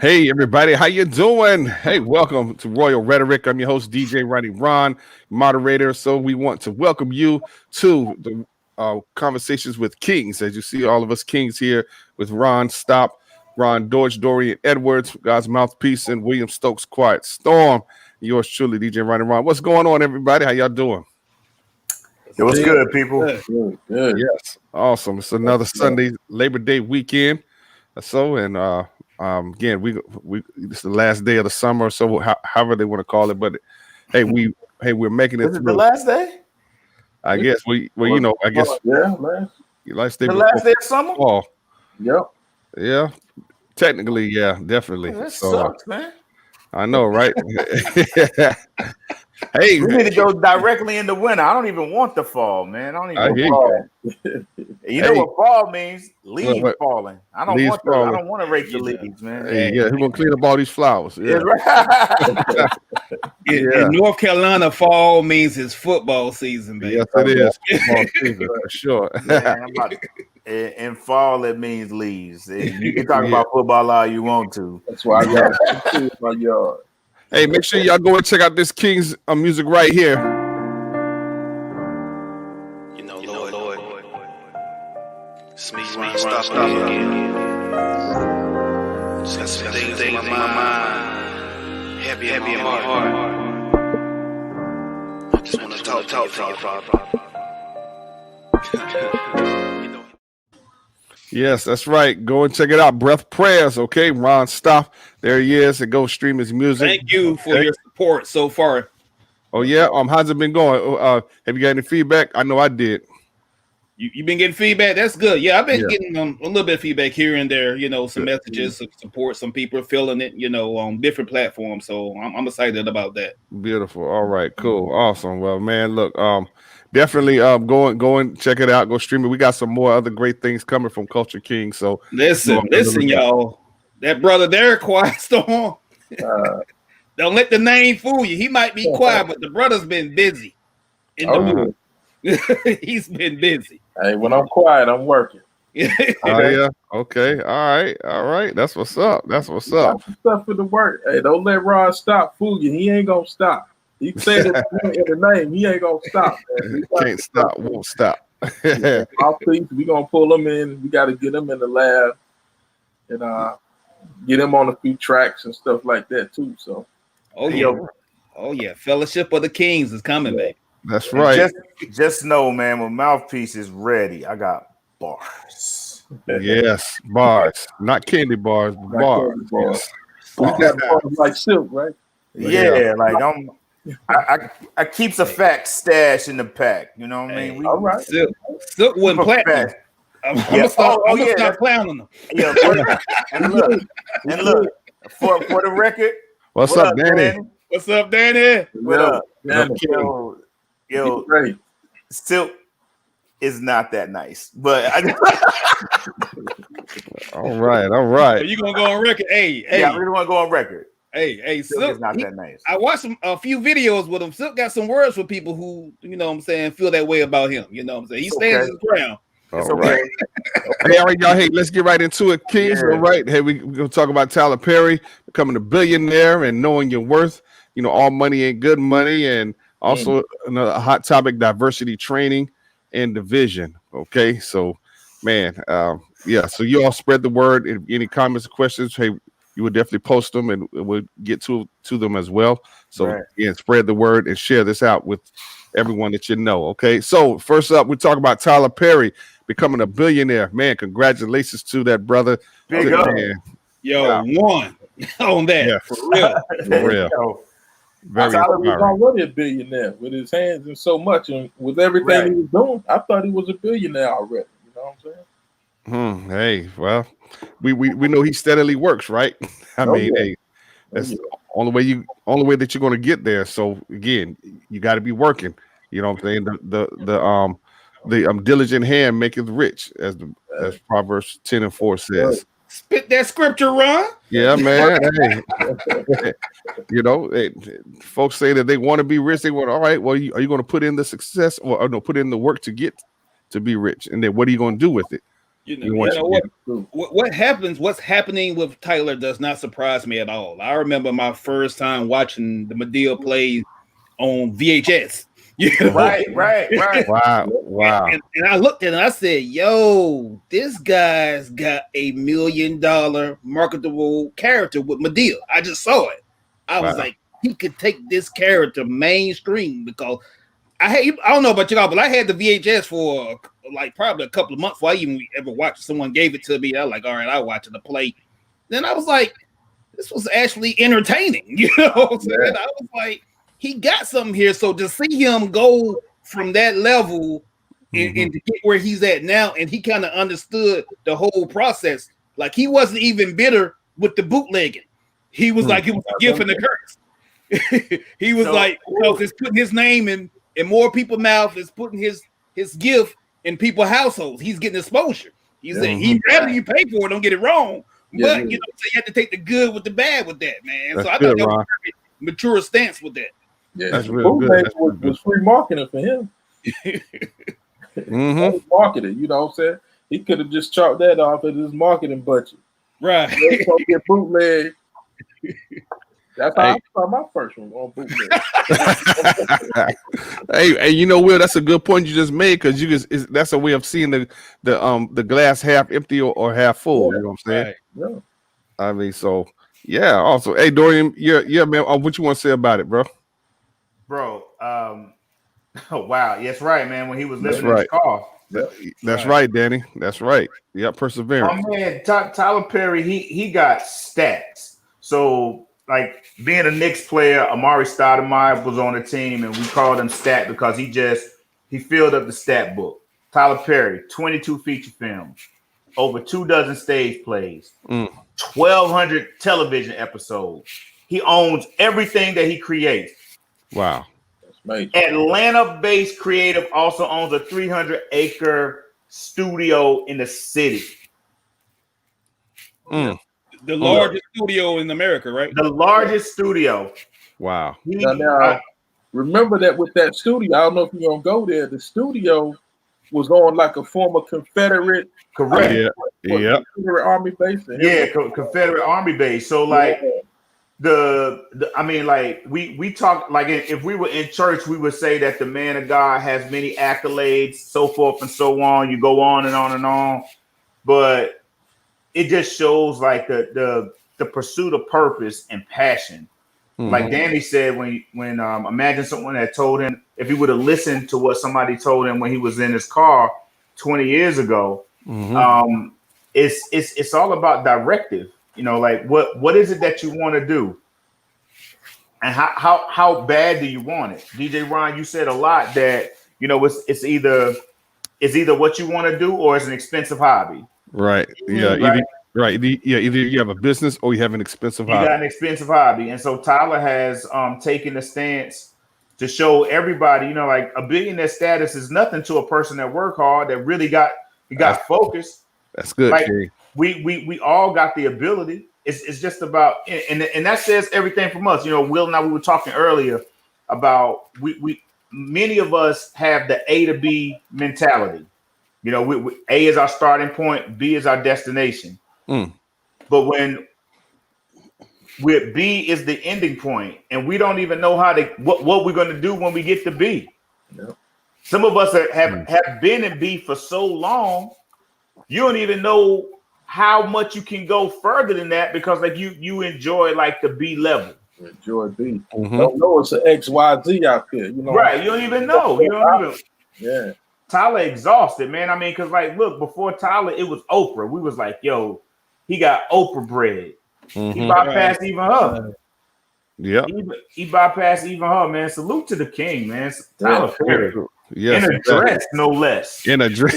Hey everybody, how you doing? Hey, welcome to Royal Rhetoric. I'm your host, DJ Ronnie Ron, moderator. So we want to welcome you to the Conversations with Kings. As you see, all of us kings here with Ron Stop, Ron Dodge, Dorian Edwards, God's Mouthpiece, and William Stokes Quiet Storm. Yours truly, DJ Ronnie Ron. What's going on, everybody? How y'all doing? It was good, people. Good. Yes, awesome. It's another Sunday, Labor Day weekend. Again, we it's the last day of the summer, so however they want to call it. But we're making it Is it through. the last day? I guess last day. The last day of summer? Fall. Yep. Yeah, technically, yeah, definitely. That So sucks, man. I know, right? Hey, We need to go directly into winter. I don't even want the fall, man. I don't I even hear want fall. You know what fall means? Leaves What? falling. I don't Leaves want falling. I don't want to rake the leaves, man. hey, yeah, who's gonna clean up all these flowers? Yeah, Right. In North Carolina, fall means it's football season, baby. yes, it is. Football season, for sure. Man, in fall, it means leaves. And you can talk about football all you want to. That's why I got in my yard. Hey, make sure y'all go and check out this King's music right here. You know, Lord. Speak, stop again. Just got some things in my mind. Happy in my heart. I just want to talk to you, Father. Yes, that's right. Go and check it out. Breath Prayers, okay? Ron Stop. There he is. And go stream his music. Thank you for your support so far. Oh, yeah? How's it been going? Have you got any feedback? I know I did. You been getting feedback? That's good. Yeah, I've been getting a little bit of feedback here and there, some messages of support. Some people are feeling it, on different platforms. So I'm excited about that. Beautiful. All right, cool. Awesome. Well, man, look, definitely go and check it out. Go stream it. We got some more other great things coming from Culture King. So listen, y'all. That brother there, Quiet Storm. Don't let the name fool you. He might be quiet, but the brother's been busy. He's been busy. Hey, when I'm quiet, I'm working. Oh yeah. Okay. All right. That's what's up. Got some stuff for the work. Hey, don't let Ron Stop fool you. He ain't gonna stop. He said it in the name. He ain't gonna stop. Man. Can't stop. Won't stop. We gonna pull him in. We got to get him in the lab and get him on a few tracks and stuff like that too. So, oh yeah, Fellowship of the Kings is coming, baby. That's right. Just know, man, when Mouthpiece is ready, I got bars. Yes, bars, not candy bars, but bars. Yes. We got bars like Silk, right? Yeah, like I keeps a fact stash in the pack. You know what I mean? All right. Silk wouldn't platinum. I'm gonna start clowning them. Yeah, and look, for the record. What's up, Danny? What's up, Danny? What up? Danny? Yo, great. Silk is not that nice, but all right. So you gonna go on record? Hey, yeah, I really want to go on record. Hey, Silk is not that nice. I watched a few videos with him. Silk got some words for people who, feel that way about him. You know what I'm saying? He stands his ground. All right. Hey, all right, y'all. Hey, let's get right into it, Kings. Yeah. All right. Hey, we're gonna talk about Tyler Perry becoming a billionaire and knowing your worth. All money ain't good money, and also another hot topic: diversity training and division. Okay, so man, so you all spread the word. If any comments or questions, hey, you would definitely post them, and we'll get to them as well. So again, spread the word and share this out with everyone that you know. Okay, so first up, we're talking about Tyler Perry becoming a billionaire. Man, congratulations to that brother. Big up. Yo, one on that. Yeah. For real. Very Tyler was already a billionaire with his hands and so much, and with everything he was doing, I thought he was a billionaire already. You know what I'm saying? Hey, well, we know he steadily works, right? Hey, that's the only way that you're going to get there. So again, you got to be working. You know what I'm saying? The diligent hand maketh rich, as Proverbs 10:4 says. Spit that scripture, Ron. Yeah, man. Hey, folks say that they want to be rich. They want, all right, well, are you going to put in the success or no, put in the work to get to be rich? And then what are you going to do with it? You know what happens? What's happening with Tyler does not surprise me at all. I remember my first time watching the Madea plays on VHS. You know? Right. Wow. And I looked at it and I said, yo, this guy's got $1 million marketable character with Madea. I just saw it. I was like, he could take this character mainstream because I don't know about y'all, but I had the VHS for like probably a couple of months before I even ever watched it. Someone gave it to me. I was like, all right, I'll watch it to play. Then I was like, this was actually entertaining. You know what I'm saying? I was like, he got something here. So to see him go from that level and to get where he's at now, and he kind of understood the whole process. Like he wasn't even bitter with the bootlegging. He was like, it was a gift and a curse. He was like, it's putting his name in more people's mouth, is putting his gift in people's households. He's getting exposure. He said he rather you pay for it, don't get it wrong. But you know, so you have to take the good with the bad with that, man. That's so I good, thought that was a mature stance with that. Yeah, that's real good. That's was free marketing for him. Marketing, you know what I'm saying? He could have just chalked that off as his marketing budget. Right. Get bootleg. That's how I saw my first one on bootleg. Hey, you know, Will, that's a good point you just made because that's a way of seeing the glass half empty or half full. You know what I'm saying? Right. Yeah. I mean, so yeah. Also, hey, Dorian, yeah, man. What you want to say about it, bro? Bro, oh wow, yes, right, man. When he was living in his car. That's right, Danny. That's right. Yeah, perseverance. Oh man, Tyler Perry, he got stats. So like being a Knicks player, Amari Stoudemire was on the team, and we called him Stat because he filled up the stat book. Tyler Perry, 22 feature films, over 24 stage plays, 1,200 television episodes. He owns everything that he creates. Wow. Atlanta-based creative also owns a 300-acre studio in the city. The largest studio in America, right? The largest studio. Wow. Now, remember that with that studio, I don't know if you're going to go there, the studio was on like a former Confederate. Correct. Confederate Army base. Confederate Army base. So like I mean, like we talk like if we were in church, we would say that the man of God has many accolades, so forth and so on. You go on and on and on, but it just shows like the pursuit of purpose and passion. Like Danny said, when imagine someone had told him, if he would have listened to what somebody told him when he was in his car 20 years ago, it's all about directive. You know, like what is it that you want to do, and how bad do you want it? DJ Ron, you said a lot that you know it's either what you want to do or it's an expensive hobby. Right. Yeah. Either you have a business or you have an expensive hobby. You got an expensive hobby, and so Tyler has taken the stance to show everybody, you know, like a billionaire status is nothing to a person that work hard that really got focused. That's good. Like, we all got the ability. It's just about and that says everything from us. You know, Will and I, we were talking earlier about we many of us have the A to B mentality. You know, A is our starting point, B is our destination. But when B is the ending point, and we don't even know what we're going to do when we get to B. Yep. Some of us have been in B for so long, you don't even know how much you can go further than that because like you enjoy like the B level. Enjoy B. Don't know it's an XYZ out there. You know, right? You don't even know. Yeah. Tyler exhausted, man. I mean, because like, look, before Tyler, it was Oprah. We was like, yo, he got Oprah bread. He bypassed even her. Yeah. He bypassed even her, man. Salute to the king, man. Tyler Perry. Yes, in a dress, no less. In a dress.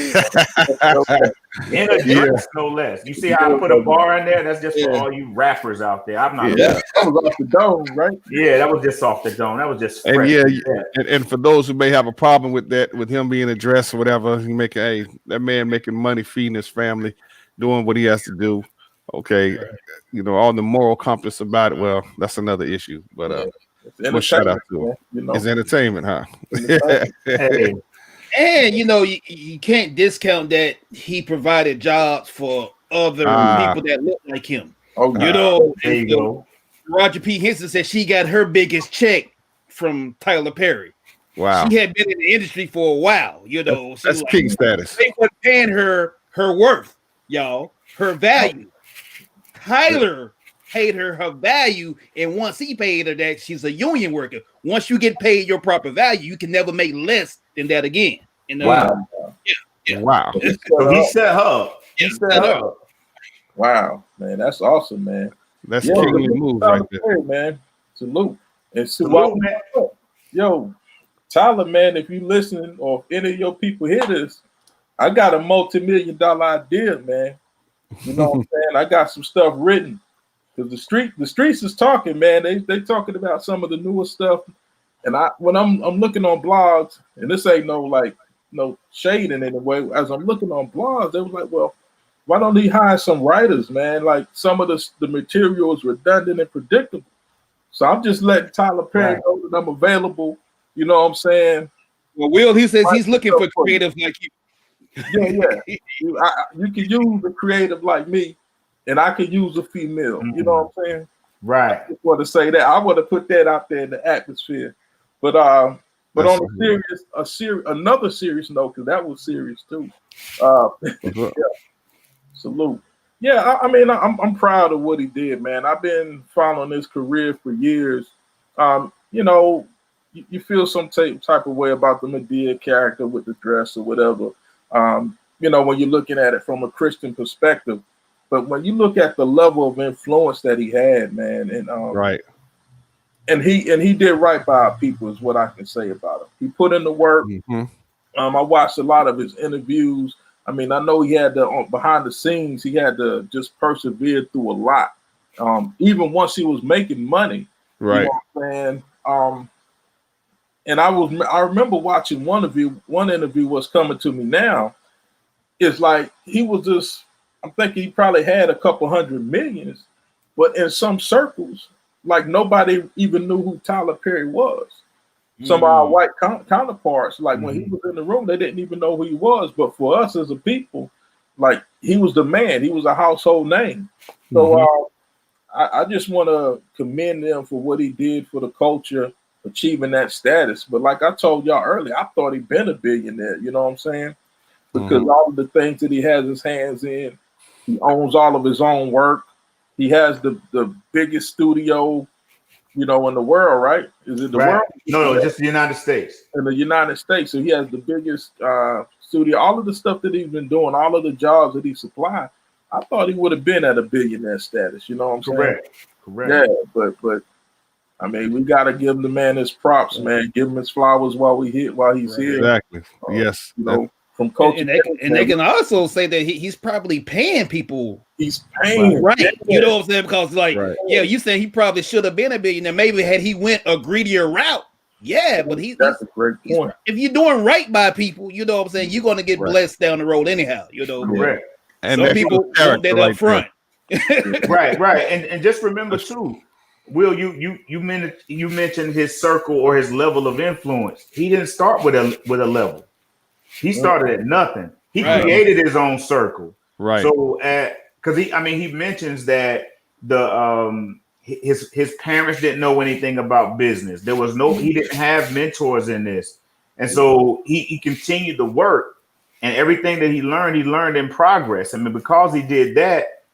In a dress, no less. You see how I put a bar in there? That's just for all you rappers out there. I'm not. That was off the dome, right? Yeah, that was just off the dome. That was just. And for those who may have a problem with that, with him being a dress or whatever, that man making money, feeding his family, doing what he has to do. Okay, you know, all the moral compass about it. Well, that's another issue, but we'll shout out to him. You know. It's entertainment, huh? Hey, And you can't discount that he provided jobs for other people that look like him. Oh, there you go. Roger P. Henson said she got her biggest check from Tyler Perry. Wow. She had been in the industry for a while, That's king status. They were paying her worth, y'all, her value. Tyler paid her value, and once he paid her that, she's a union worker. Once you get paid your proper value, you can never make less than that again. Wow. Yeah. Wow. So he set her up. He set her up. Wow, man, that's awesome, man. That's king move right there, man. Salute. And Salute, man. Yo, Tyler, man, if you listening or if any of your people hear this, I got a multi-million-dollar idea, man. You know what I'm saying? I got some stuff written. Because the streets is talking, man. They talking about some of the newer stuff. And when I'm looking on blogs, and this ain't no shade in any way. As I'm looking on blogs, they was like, well, why don't he hire some writers, man? Like some of the material is redundant and predictable. So I'm just letting Tyler Perry know that I'm available. You know what I'm saying? Well, Will, he says he's looking for creative like you. Yeah. You can use a creative like me, and I can use a female. Mm-hmm. You know what I'm saying? Right. I just want to say that. I want to put that out there in the atmosphere. But on another serious note, because that was serious too. Yeah. Salute. Yeah, I mean, I'm proud of what he did, man. I've been following his career for years. You feel some type of way about the Medea character with the dress or whatever. When you're looking at it from a Christian perspective, but when you look at the level of influence that he had, man, and right, and he did right by our people is what I can say about him. He put in the work. Mm-hmm. I watched a lot of his interviews. I mean, I know he had to behind the scenes. He had to just persevere through a lot. Even once he was making money, right? You know what I'm saying? And I remember watching one interview was coming to me now. It's like he was just. I'm thinking he probably had a couple hundred millions, but in some circles, like nobody even knew who Tyler Perry was. Some of our white counterparts, like when he was in the room, they didn't even know who he was. But for us as a people, like he was the man. He was a household name. So I just want to commend them for what he did for the culture, achieving that status. But like I told y'all earlier, I thought he'd been a billionaire. You know what I'm saying? Because all of the things that he has his hands in, he owns all of his own work. He has the biggest studio, in the world, right? Is it the world? No, just the United States. In the United States. So he has the biggest studio. All of the stuff that he's been doing, all of the jobs that he supplied, I thought he would have been at a billionaire status. You know what I'm saying? Correct. Yeah, but I mean, we got to give the man his props, man. Give him his flowers while he's here. Exactly. Yes. From coach, and they can also say that he's probably paying people. He's paying, right? You know what I'm saying? Because you saying he probably should have been a billionaire. Maybe had he went a greedier route, but that's a great point. If you're doing right by people, you know what I'm saying, you're going to get blessed down the road anyhow. Correct. And some people want that up front. right. And just remember too, Will, you mentioned his circle or his level of influence. He didn't start with a level. He started at nothing. He created his own circle. Right. So because he mentions that his parents didn't know anything about business. He didn't have mentors in this. And so he continued to work, and everything that he learned in progress. I mean, because he did that,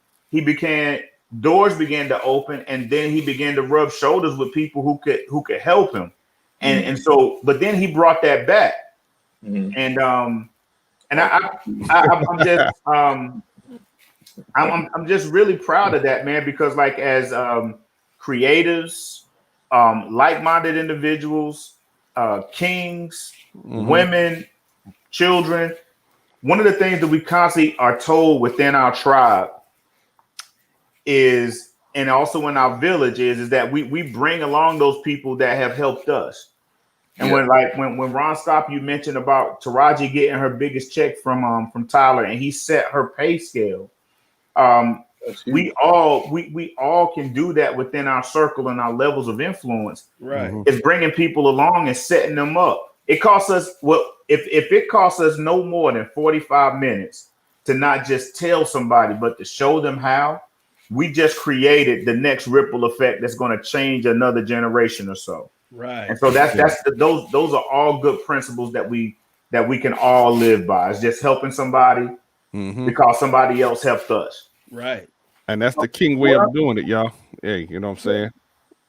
doors began to open, and then he began to rub shoulders with people who could help him. And so, but then he brought that back. And I'm just really proud of that, man, because like as creatives, like-minded individuals, kings, women, children, one of the things that we constantly are told within our tribe is, and also in our village is that we bring along those people that have helped us. And when Ron Stop, you mentioned about Taraji getting her biggest check from Tyler, and he set her pay scale. We all can do that within our circle and our levels of influence. Right, it's bringing people along and setting them up. It costs us if it costs us no more than 45 minutes to not just tell somebody, but to show them how, we just created the next ripple effect that's going to change another generation or so. Right. And so those are all good principles that we can all live by. It's just helping somebody because somebody else helped us. Right. And that's the king way of doing it, y'all. Hey, you know what I'm saying?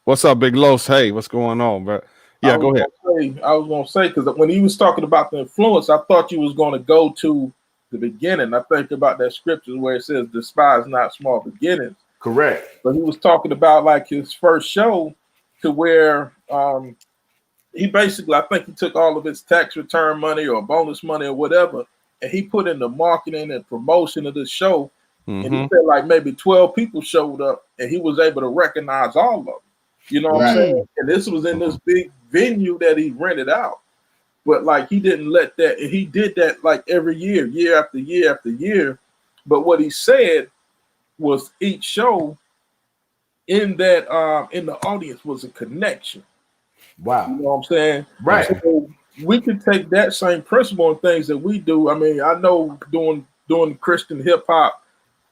What's up, Big Los? Hey, what's going on, bro? Yeah, go ahead. I was going to say, because when he was talking about the influence, I thought you was going to go to the beginning. I think about that scripture where it says, despise not small beginnings. Correct. But he was talking about like his first show to where he basically, I think he took all of his tax return money or bonus money or whatever, and he put in the marketing and promotion of this show. And he said like maybe 12 people showed up and he was able to recognize all of them. You know what I'm saying? And this was in this big venue that he rented out. But like he didn't let that, and he did that like every year, year after year after year. But what he said was each show in that in the audience was a connection. Wow. You know what I'm saying? Right. So we can take that same principle and things that we do. I mean, I know doing Christian hip hop,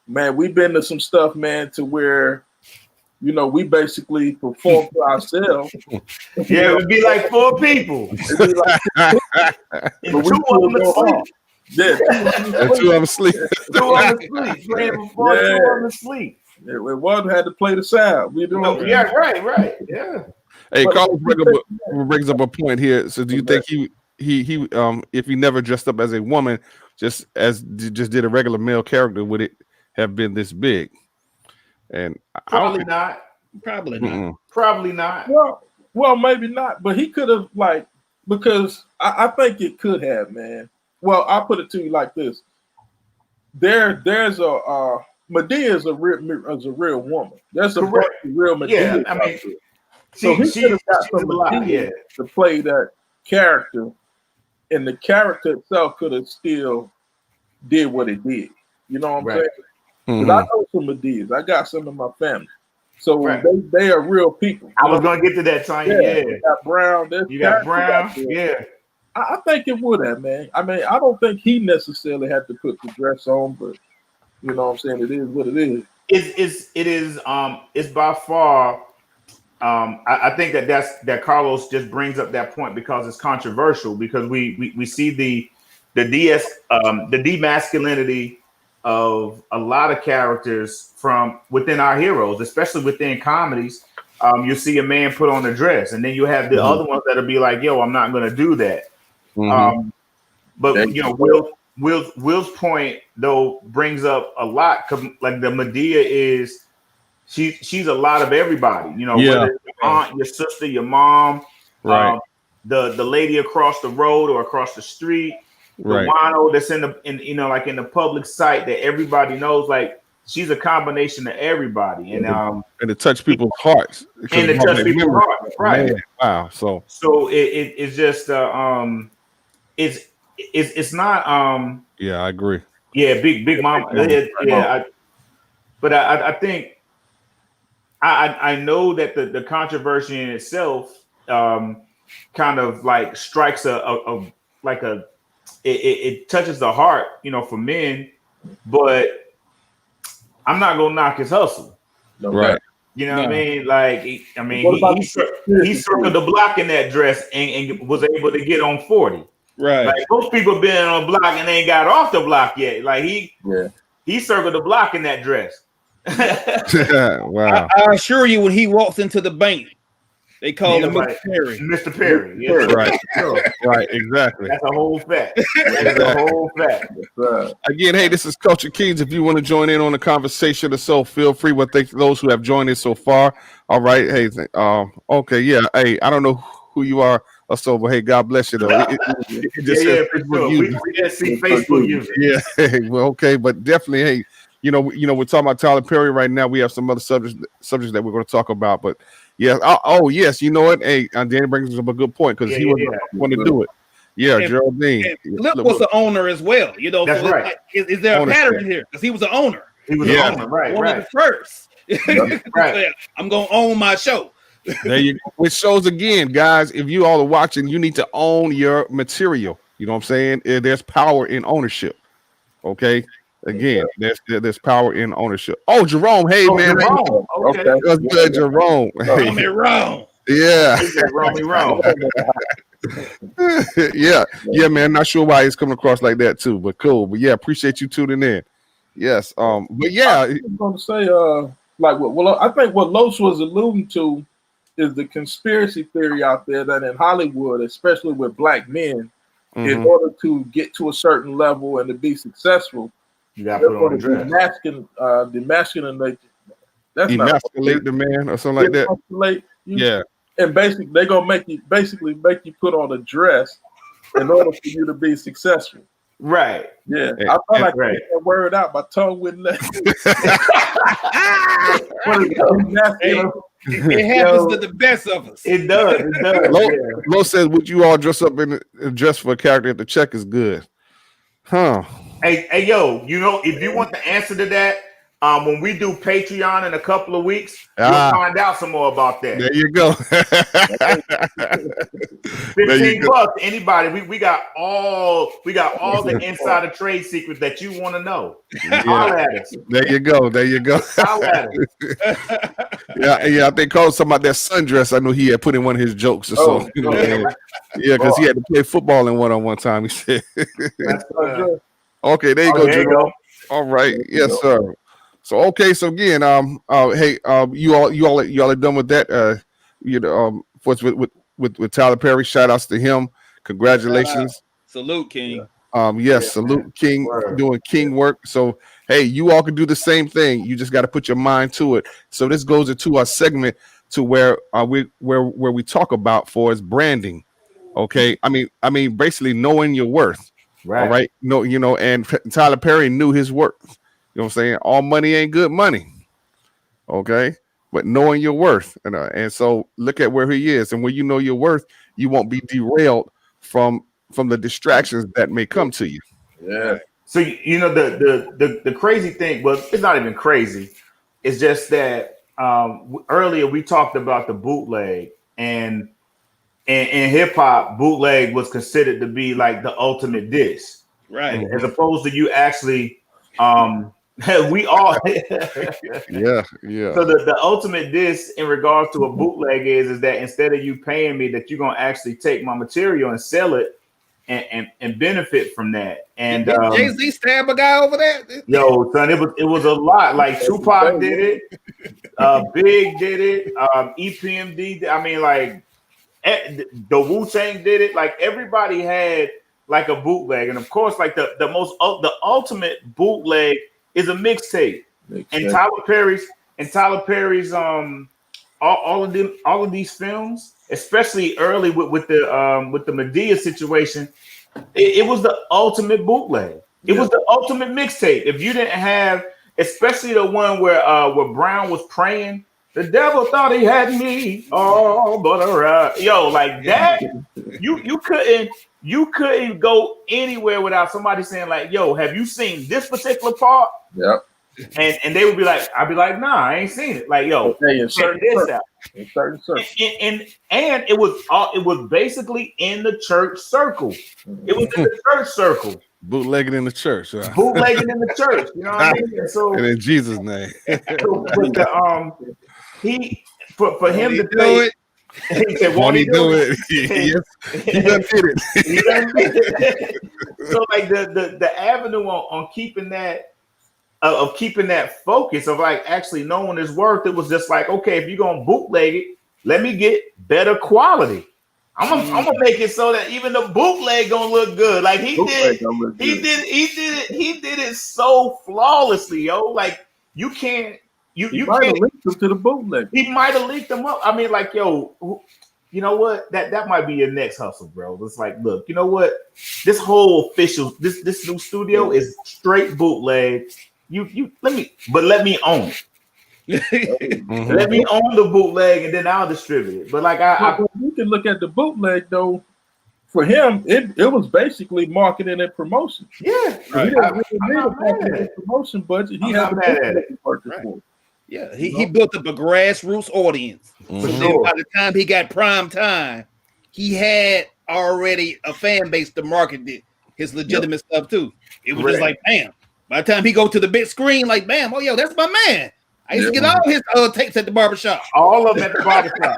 man, we've been to some stuff, man, to where, you know, we basically perform for ourselves. Yeah, it would be like 4 people. It'd be like, and 2 of them asleep. Yeah, 2 of them asleep. 2 of them asleep. Playing before 2 of them asleep. It one had to play the sound. We do. Yeah, right. Yeah. Hey, Carlos brings up a point here. So, do you think he if he never dressed up as a woman, just did a regular male character, would it have been this big? And probably not. Probably not. Probably not. Well, maybe not. But he could have because I think it could have, man. Well, I'll put it to you like this: there's a Medea is a real woman. There's a real Medea. Yeah, I mean, so he could have got some Medea to play that character, and the character itself could have still did what it did. You know what I'm saying? Because I know some Medeas. I got some in my family. So they are real people. I was gonna get to that, Tanya. Yeah. You got Brown. You got Brown. Yeah. I think it would have, man. I mean, I don't think he necessarily had to put the dress on, but you know what I'm saying? It is what it is. It's by far. I think that Carlos just brings up that point because it's controversial, because we see the demasculinity of a lot of characters from within our heroes, especially within comedies. You see a man put on a dress, and then you have the other ones that'll be like, "Yo, I'm not going to do that." But you know, Will's point though brings up a lot. Like the Medea is, she's a lot of everybody. You know, whether it's your aunt, your sister, your mom, the lady across the road or across the street. The wino that's in the public sight that everybody knows, like she's a combination of everybody, and to touch people's hearts, right? Man, wow. So it's just it's not yeah, I agree. Yeah, big mama. But I think I know that the controversy in itself kind of like strikes it touches the heart, you know, for men, but I'm not gonna knock his hustle. Right. You know what I mean? Like, he circled the block in that dress and was able to get on 40. Right. Like most people been on the block and they ain't got off the block yet. Like he circled the block in that dress. Wow. I assure you, when he walks into the bank, they call him Mr. Perry. Mr. Perry. Yes, right. Right. Exactly. That's a whole fact. That's a whole fact. Again, hey, this is Culture Kings. If you want to join in on the conversation or so, feel free. Well, thank those who have joined us so far. All right. Hey, okay. Yeah. Hey, I don't know who you are or so, but hey, God bless you though. It just we just see Facebook users. Yeah. Well, okay, but definitely, hey, you know, we're talking about Tyler Perry right now. We have some other subjects that we're going to talk about, but yeah. Oh, yes. You know what? Hey, Danny brings up a good point because he was going to do it. Yeah, and, Geraldine. And Flip was the owner as well. You know, that's so right. Like, is there a pattern here? Because he was the owner. He was the owner, right? One of the first. Right. I'm gonna own my show. There you go. Which shows again, guys, if you all are watching, you need to own your material. You know what I'm saying? There's power in ownership. Okay. Again, there's power in ownership. Oh, Jerome, hey man, Jerome. Okay. what's good, Jerome? Roll me wrong. Yeah. Roll me wrong. yeah, man. Not sure why it's coming across like that too, but cool. But yeah, appreciate you tuning in. Yes. But yeah, I was going to say, like, well, I think what Los was alluding to is the conspiracy theory out there that in Hollywood, especially with black men, in order to get to a certain level and to be successful, you got to put on a dress. Demasculate. That's emasculate the man or something like that. Yeah. And basically, they're gonna make you put on a dress in order for you to be successful. Right. Yeah. I felt like I get that word out. My tongue wouldn't let It happens to the best of us. It does. It does. Lo says, would you all dress up in dress for a character if the check is good? Huh. Hey, yo, you know, if you want the answer to that, when we do Patreon in a couple of weeks, you'll find out some more about that. There you go. 15 bucks, anybody. We got all the insider trade secrets that you want to know. Holler at us. There you go. Holler at us. Yeah. I think Cole was talking about that sundress. I knew he had put in one of his jokes or something. Yeah, because he had to play football in one time. He said. Okay, there you go, Jerome. All right, yes, sir. So okay, so again, hey, you all are done with that. With Tyler Perry, shout outs to him. Congratulations. Salute, King. Yes, salute King, doing King work. So hey, you all can do the same thing. You just got to put your mind to it. So this goes into our segment to where we talk about for is branding. Okay, I mean basically knowing your worth. Right. All right. No, and Tyler Perry knew his worth. You know what I'm saying? All money ain't good money. Okay. But knowing your worth. And so look at where he is. And when you know your worth, you won't be derailed from the distractions that may come to you. Yeah. So the crazy thing, well, it's not even crazy. It's just that earlier we talked about the bootleg, and in hip hop, bootleg was considered to be like the ultimate diss. Right. As opposed to you actually we all yeah. So the ultimate diss in regards to a bootleg is that instead of you paying me, that you're gonna actually take my material and sell it and benefit from that. And Jay-Z stab a guy over that? Yo, son, it was a lot. Like Tupac did it, Big did it, EPMD. I mean, like the Wu-Tang did it. Like everybody had like a bootleg, and of course, like the ultimate bootleg is a mixtape. And Tyler Perry's all of these films, especially early with the Medea situation, it was the ultimate bootleg. It was the ultimate mixtape. If you didn't have, especially the one where Brown was praying, the devil thought he had me, oh, but yo, like that, you couldn't go anywhere without somebody saying like, yo, have you seen this particular part? Yep. And they would be like, I'd be like, nah, I ain't seen it. Like, yo, check this out. And it was basically in the church circle. It was in the church circle. Bootlegging in the church. Bootlegging in the church. You know what I mean? And so, and in Jesus' name. So with the, for him to do it. He said, won't he do it? Yes, he done did it. So like the avenue on keeping that of keeping that focus of like actually knowing his worth, it was just like, okay, if you're gonna bootleg it, let me get better quality. I'm gonna make it so that even the bootleg gonna look good. Like he did it so flawlessly, yo. Like you can't. You might have linked them to the bootleg. He might have linked them up. I mean, like, yo, you know what? That might be your next hustle, bro. It's like, look, you know what? This whole official, this new studio is straight bootleg. Let me own it. Let me own the bootleg, and then I'll distribute it. But like, you can look at the bootleg though. For him, it was basically marketing and promotion. Yeah, right. He didn't really need a marketing and promotion budget. He had to purchase for it. Yeah, he built up a grassroots audience. For sure. By the time he got prime time, he had already a fan base to market his legitimate stuff too. It was just like, bam. By the time he go to the big screen, like, bam, oh yo, that's my man. I used to get all his tapes at the barbershop. All of them at the barbershop.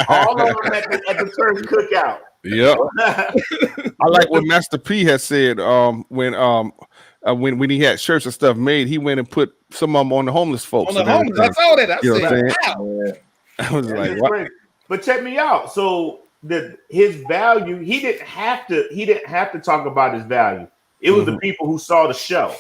All of them at the church cookout. Yep. I like what Master P had said when he had shirts and stuff made. He went and put some of them on the homeless folks. On the homeless, I saw that. I said, wow. I was like, what? But check me out. So his value, he didn't have to talk about his value. It was the people who saw the show.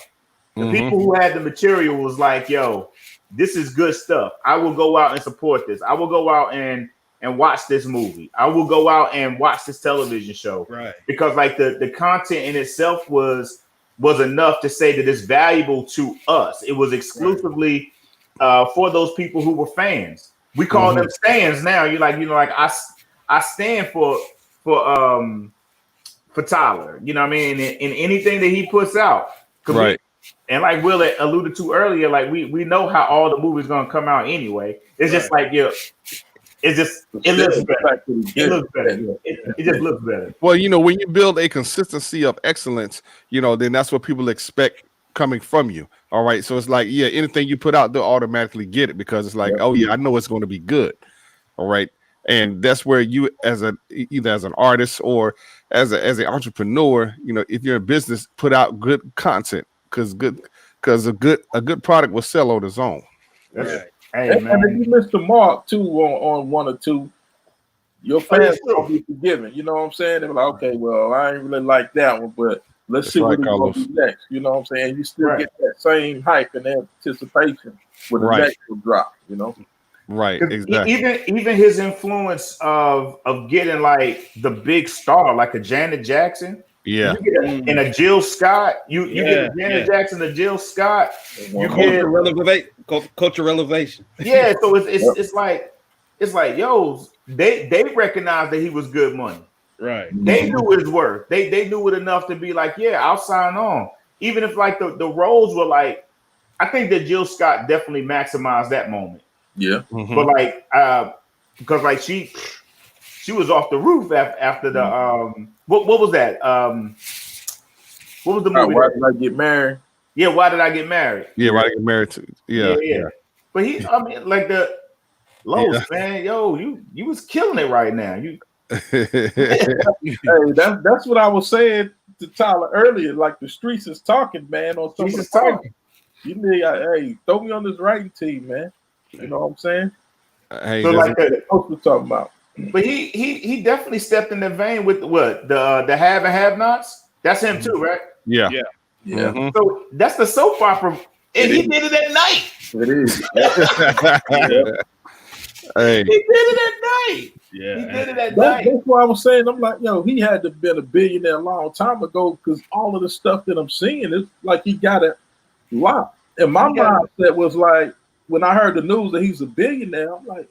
The people who had the material was like, yo, this is good stuff. I will go out and support this. I will go out and watch this movie. I will go out and watch this television show. Right. Because like the content in itself was enough to say that it's valuable to us. It was exclusively for those people who were fans. We call them stands now. You're like, I stand for Tyler. You know what I mean? In anything that he puts out. Right. And like Will alluded to earlier, like we know how all the movies gonna come out anyway. It's just like, it looks better. It looks better. It just looks better. Well, when you build a consistency of excellence, then that's what people expect coming from you. All right. So it's like, anything you put out, they'll automatically get it because it's like, oh yeah, I know it's going to be good. All right. And that's where you either as an artist or as an entrepreneur, if you're in business, put out good content because a good product will sell on its own. That's right. Hey, man. And if you miss the mark too on one or two, your fans will be forgiven. You know what I'm saying? They're like, okay, well, I ain't really like that one, but let's see what we're going to do next. You know what I'm saying? You still get that same hype and anticipation when the next will drop, Right, exactly. Even his influence of getting like the big star, like a Janet Jackson. Yeah. And a Jill Scott. You get a Janet Jackson, a Jill Scott. You Cultural elevation. Yeah, so it's like, yo, they recognized that he was good money. Right. They knew his worth. They knew it enough to be like, yeah, I'll sign on. Even if like the roles were like, I think that Jill Scott definitely maximized that moment. Yeah. But like because like she was off the roof after the what was that? What was the movie? Why Did I Get Married? Yeah, Why Did I Get Married? Yeah, Why Did I Get Married to? Yeah. But like the Lowe's, man, yo, you was killing it right now. Hey, that's what I was saying to Tyler earlier. Like the streets is talking, man. On some of the talking. You need, hey, throw me on this writing team, man. You know what I'm saying? Hey, so like that, what we're talking about. But he definitely stepped in the vein with what the have and have nots. That's him too, right? Yeah. So that's the soap opera, and he did it at night. It is. Hey. He did it at night. Yeah, he did it at night. That's why I was saying, I'm like, yo, he had to have been a billionaire a long time ago because all of the stuff that I'm seeing is like he got it locked. And my mindset was like, when I heard the news that he's a billionaire, I'm like,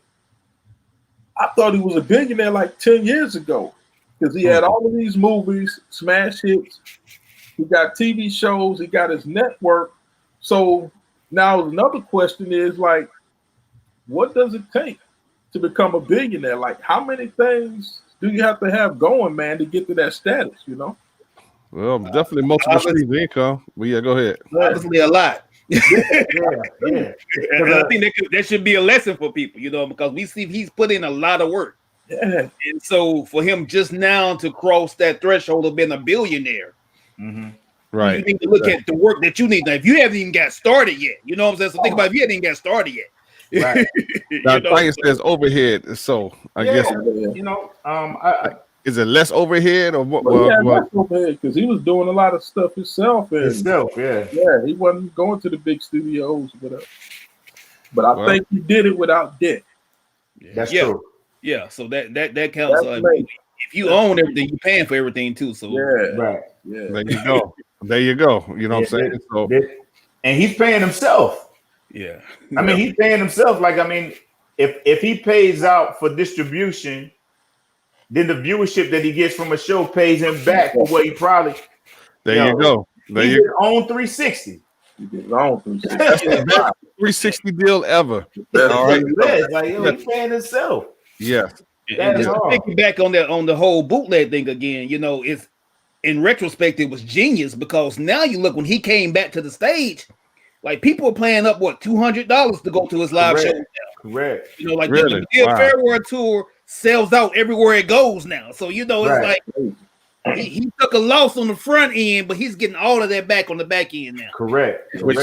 I thought he was a billionaire like 10 years ago because he had all of these movies, smash hits. He got TV shows. He got his network. So now another question is like, what does it take to become a billionaire? Like, how many things do you have to have going, man, to get to that status, Well, definitely multiple streams of income. But yeah, go ahead. Obviously a lot. Yeah. I think that should be a lesson for people, because we see he's put in a lot of work. Yeah. And so for him just now to cross that threshold of being a billionaire, right? You need to look at the work that you need. Now, if you haven't even got started yet, you know what I'm saying? So think about if you haven't even got started yet. Right. Now, client says overhead. So I guess is it less overhead or what? Less overhead because he was doing a lot of stuff himself. Yeah, he wasn't going to the big studios, whatever. But I think he did it without debt. That's true. Yeah, so that counts. If you own everything, you're paying for everything too. So right. Yeah. There you go. You know what I'm saying? So, and he's paying himself. Yeah. I mean, he's paying himself. Like, I mean, if he pays out for distribution, then the viewership that he gets from a show pays him back for what he probably. There you go. There you go. On 360. He did on 360. That's the best 360 deal ever. All right. Like, he's paying himself. Yes. And That is just to all. pick you back on the whole bootleg thing again, you know, it's in retrospect, it was genius because now you look when he came back to the stage, like people are paying up what $200 to go to his live show. Correct. You know, like Really? the Medea Wow. Farewell tour sells out everywhere it goes now. So you know, it's Right. like he took a loss on the front end, but he's getting all of that back on the back end now. Correct. Which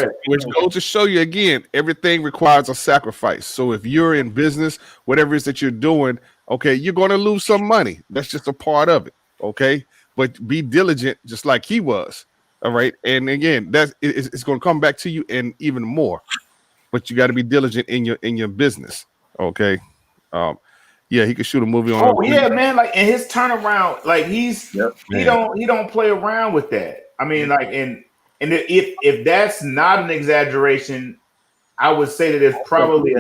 goes to show you again, everything requires a sacrifice. So if you're in business, whatever it is that you're doing, okay, you're going to lose some money. That's just a part of it. Okay, but be diligent, just like he was. All right, and again, it's going to come back to you and even more. But you got to be diligent in your business. Okay, yeah, he could shoot a movie on. Oh yeah, man! Like, and his turnaround, like he don't play around with that. I mean, like, and if that's not an exaggeration, I would say that it's probably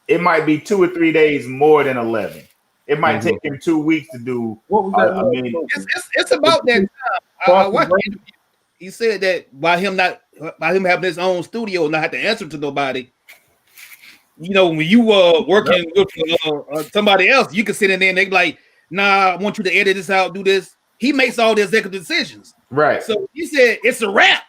it might be 2 or 3 days more than 11. It might take him 2 weeks to do. What was that? I mean, it's about that time. I watched it. He said that by him having his own studio and not have to answer to nobody. You know, when you working with somebody else, you can sit in there and they be like, "Nah, I want you to edit this out, do this." He makes all the executive decisions. Right. So he said it's a wrap.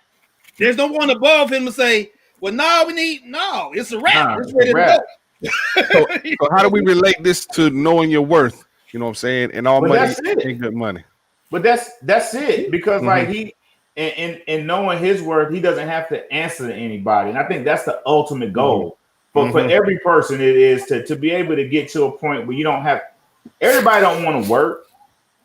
There's no one above him to say, "Well, it's a wrap. It's ready to go." So how do we relate this to knowing your worth? You know what I'm saying? And all money ain't good money. But that's it, because like he and knowing his worth, he doesn't have to answer to anybody, and I think that's the ultimate goal. But for every person, it is to be able to get to a point where you don't have. Everybody don't want to work.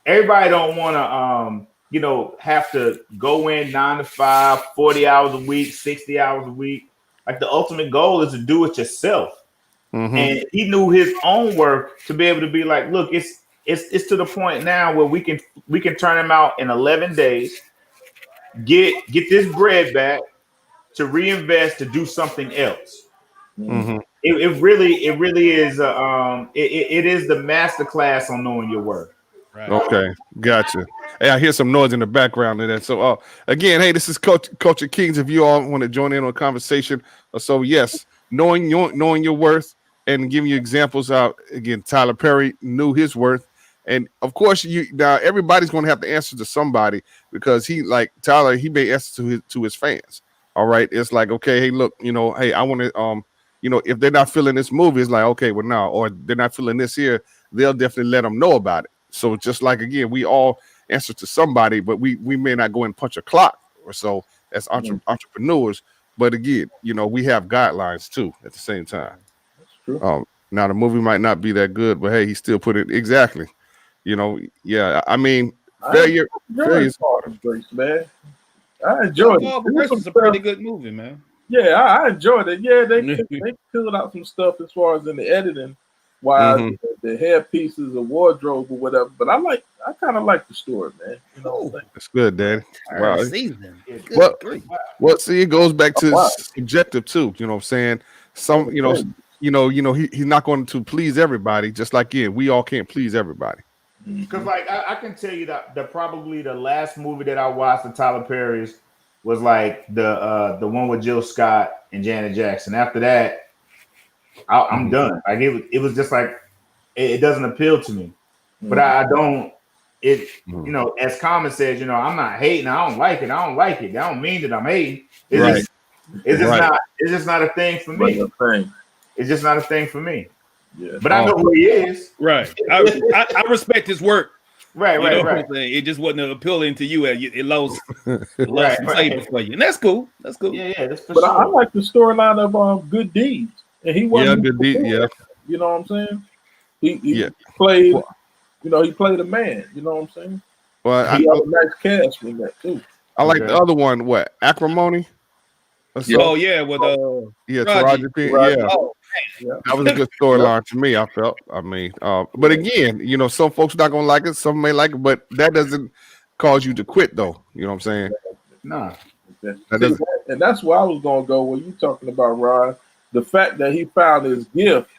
Everybody don't want to have to go in 9 to 5, 40 hours a week, 60 hours a week. Like the ultimate goal is to do it yourself. And he knew his own work to be able to be like, look, it's to the point now where we can turn him out in 11 days, get this bread back to reinvest to do something else. It really is it is the master class on knowing your worth. Right. Okay, gotcha. Hey, I hear some noise in the background of that. So again, hey, this is Culture Kings. If you all want to join in on a conversation, so yes, knowing your worth and giving you examples out. Again, Tyler Perry knew his worth. And of course, now everybody's going to have to answer to somebody, because he, like Tyler, he may answer to his fans. All right, it's like, okay, hey, look, hey, I want to, if they're not feeling this movie, it's like, okay, well, now, or they're not feeling this here, they'll definitely let them know about it. So just like, again, we all answer to somebody, but we may not go and punch a clock or so as entrepreneurs. But again, we have guidelines too at the same time. That's true. Now the movie might not be that good, but hey, he still put it exactly. Yeah. I mean, failure is harder. Man, I enjoyed it. It's a pretty good movie, man. Yeah, I enjoyed it. Yeah, they filled out some stuff as far as in the editing, while the headpieces or wardrobe or whatever. But I kind of like the story, man. That's good, Daddy. Wow. Well, See, it goes back to subjective too. You know what I'm saying? Some, he's not going to please everybody. Just like we all can't please everybody. Because like I can tell you that probably the last movie that I watched of Tyler Perry's was like the one with Jill Scott and Janet Jackson. After that, I'm done. Like it was just like it doesn't appeal to me. But I don't. It as Common says, I'm not hating. I don't like it. I don't mean that I'm hating. It's just not a thing for me. It's just not a thing for me. Yeah. But I know who he is. Right. I respect his work. Right. It just wasn't appealing to you. It lost some flavor for you, and that's cool. Yeah. That's for but sure. I like the storyline of Good Deeds, and he wasn't. Good Deeds. Yeah. You know what I'm saying? He played. He played a man. You know what I'm saying? Well, he had a nice cast with that too. I like the other one. What? Acrimony? Oh yeah, with Taraji P. Yeah. That was a good storyline to me. I felt. I mean, but again, some folks not gonna like it. Some may like it, but that doesn't cause you to quit, though. You know what I'm saying? Nah. And that's where I was gonna go. When you talking about Rod, the fact that he found his gift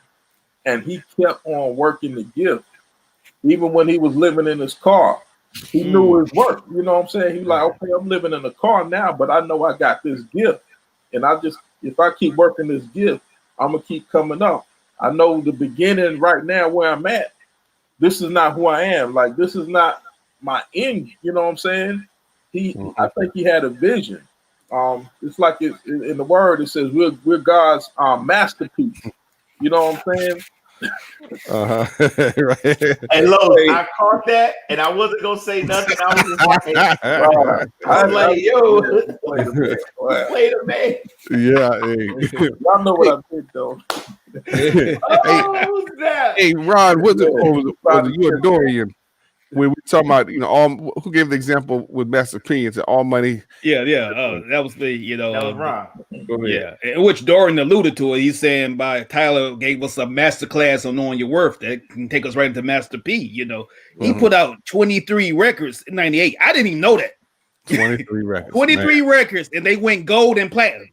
and he kept on working the gift, even when he was living in his car. He knew his work. You know what I'm saying? He's like, okay, I'm living in a car now, but I know I got this gift, and if I keep working this gift, I'm gonna keep coming up. I know the beginning right now where I'm at, this is not who I am. Like, this is not my end. You know what I'm saying? I think he had a vision. It's like in the word, it says we're God's masterpiece. You know what I'm saying? Right. Hey, Lowe's, I caught that, and I wasn't gonna say nothing. I was just like, I was like, yo, wait a minute. Yeah. Y'all know what I did though. Hey, Ron, was it you a Dorian? When we talking about, all who gave the example with Master P and said all money. Yeah. That was the, that was Ron. Yeah, in which Dorian alluded to it. He's saying by Tyler gave us a master class on knowing your worth that can take us right into Master P. He put out 23 records in '98. I didn't even know that. 23 records. 23 records, and they went gold and platinum.